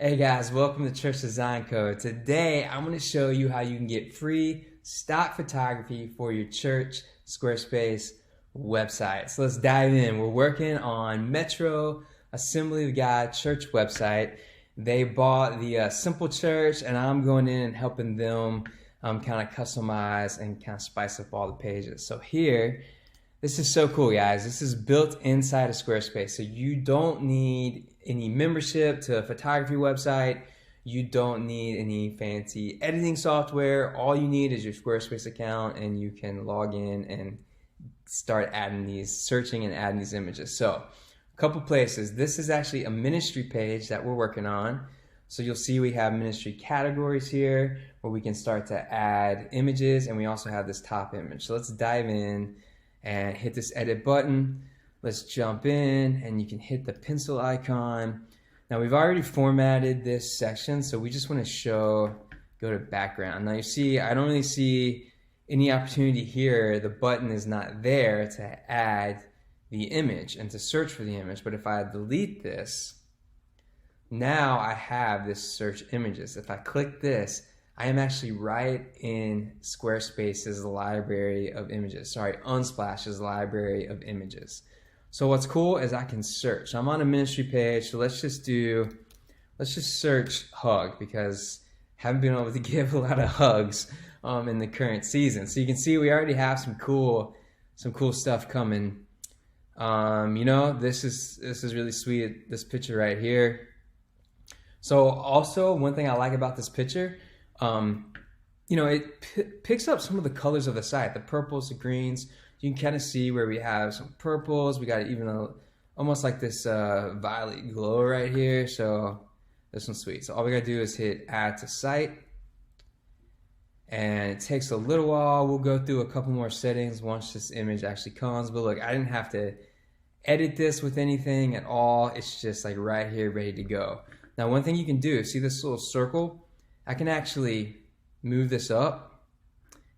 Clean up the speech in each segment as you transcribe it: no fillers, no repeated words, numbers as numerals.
Hey guys, welcome to Church Design Code. Today I'm going to show you how you can get free stock photography for your church Squarespace website. So let's dive in. We're working on Metro Assembly of God church website. They bought the Simple Church, and I'm going in and helping them kind of customize and kind of spice up all the pages. So here, this is so cool, guys. This is built inside of Squarespace, so you don't need any membership to a photography website. You don't need any fancy editing software. All you need is your Squarespace account, and you can log in and start searching and adding these images. So, a couple places. This is actually a ministry page that we're working on. So you'll see we have ministry categories here where we can start to add images, and we also have this top image. So let's dive in and hit this edit button. Let's jump in, and you can hit the pencil icon. Now we've already formatted this section, so we just want to go to background. Now you see, I don't really see any opportunity here. The button is not there to add the image and to search for the image, but if I delete this, now I have this search images. If I click this, I am actually right in Squarespace's library of images. Sorry, Unsplash's library of images. So what's cool is I can search. I'm on a ministry page, so let's just search hug, because I haven't been able to give a lot of hugs in the current season. So you can see we already have some cool stuff coming. This is really sweet, this picture right here. So also, one thing I like about this picture, it picks up some of the colors of the site, the purples, the greens. You can kind of see where we have some purples. We got almost like this violet glow right here. So this one's sweet. So all we gotta do is hit add to site, and it takes a little while. We'll go through a couple more settings once this image actually comes. But look, I didn't have to edit this with anything at all. It's just like right here, ready to go. Now, one thing you can do, see this little circle? I can actually move this up,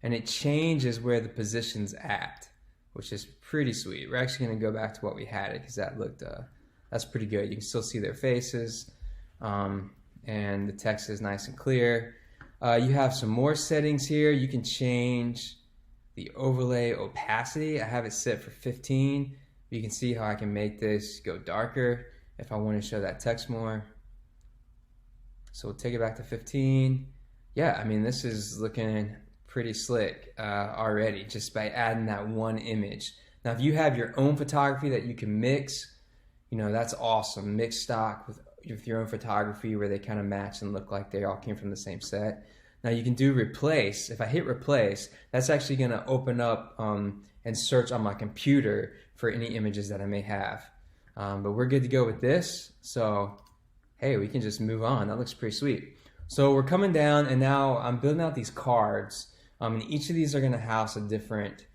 and it changes where the position's at, which is pretty sweet. We're actually going to go back to what we had it, because that's pretty good. You can still see their faces, and the text is nice and clear. You have some more settings here. You can change the overlay opacity. I have it set for 15. You can see how I can make this go darker if I want to show that text more. So we'll take it back to 15. Yeah, I mean, this is looking pretty slick already, just by adding that one image. Now, if you have your own photography that you can mix, that's awesome. Mix stock with your own photography where they kind of match and look like they all came from the same set. Now, you can do replace. If I hit replace, that's actually going to open up and search on my computer for any images that I may have. But we're good to go with this. So, hey, we can just move on. That looks pretty sweet. So we're coming down, and now I'm building out these cards. And each of these are going to house a different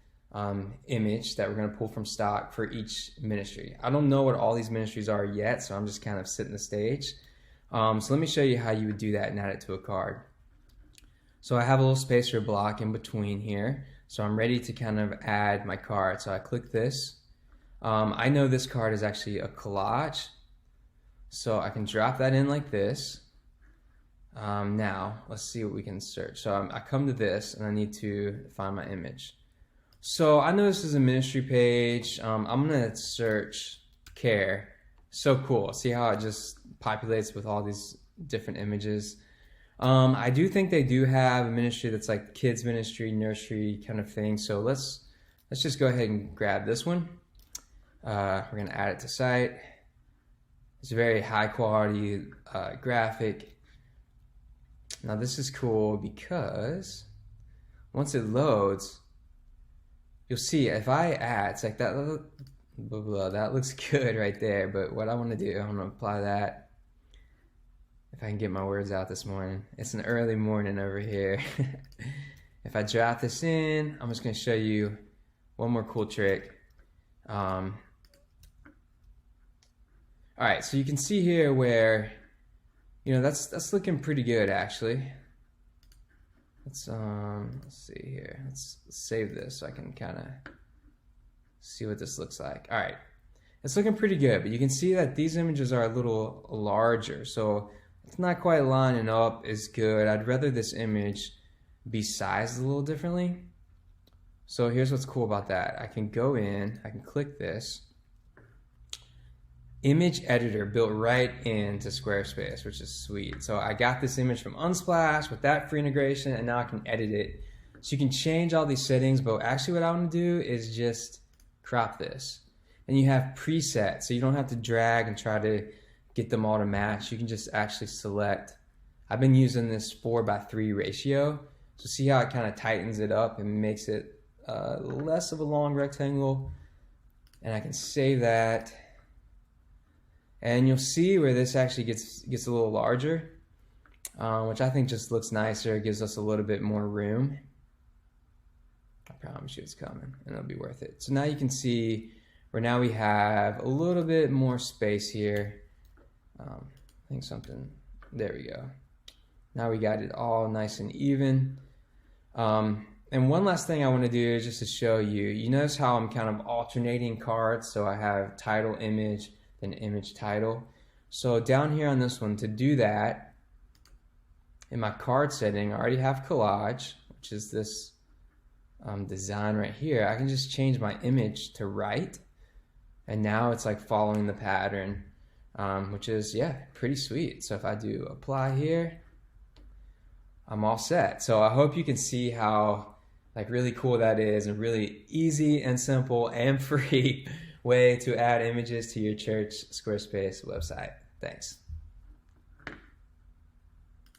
image that we're going to pull from stock for each ministry. I don't know what all these ministries are yet, so I'm just kind of setting the stage. So let me show you how you would do that and add it to a card. So I have a little spacer block in between here. So I'm ready to kind of add my card. So I click this. I know this card is actually a collage, so I can drop that in like this. Now, let's see what we can search. So I come to this, and I need to find my image. So I know this is a ministry page. I'm going to search care. So cool. See how it just populates with all these different images. I do think they do have a ministry that's like kids ministry, nursery kind of thing. So let's just go ahead and grab this one. We're going to add it to site. It's a very high quality graphic. Now this is cool because once it loads, you'll see if I add, it's like that, blah, blah, that looks good right there. But what I want to do, I'm going to apply that. If I can get my words out this morning. It's an early morning over here. If I drop this in, I'm just going to show you one more cool trick. All right, so you can see here where, that's looking pretty good actually. Let's see here. Let's save this so I can kind of see what this looks like. All right, it's looking pretty good, but you can see that these images are a little larger. So it's not quite lining up as good. I'd rather this image be sized a little differently. So here's what's cool about that. I can go in, I can click this. Image editor built right into Squarespace, which is sweet. So I got this image from Unsplash with that free integration, and now I can edit it. So you can change all these settings, but actually what I want to do is just crop this. And you have presets, so you don't have to drag and try to get them all to match. You can just actually select. I've been using this 4:3 ratio. So see how it kind of tightens it up and makes it less of a long rectangle. And I can save that. And you'll see where this actually gets a little larger, which I think just looks nicer. It gives us a little bit more room. I promise you it's coming, and it'll be worth it. So now you can see where now we have a little bit more space here. I think something, there we go. Now we got it all nice and even. And one last thing I want to do is just to show you, you notice how I'm kind of alternating cards. So I have title, image, then image, title. So down here on this one, to do that, in my card setting, I already have collage, which is this design right here. I can just change my image to right, and now it's like following the pattern, which is, yeah, pretty sweet. So if I do apply here, I'm all set. So I hope you can see how like really cool that is, and really easy and simple and free way to add images to your church Squarespace website. Thanks.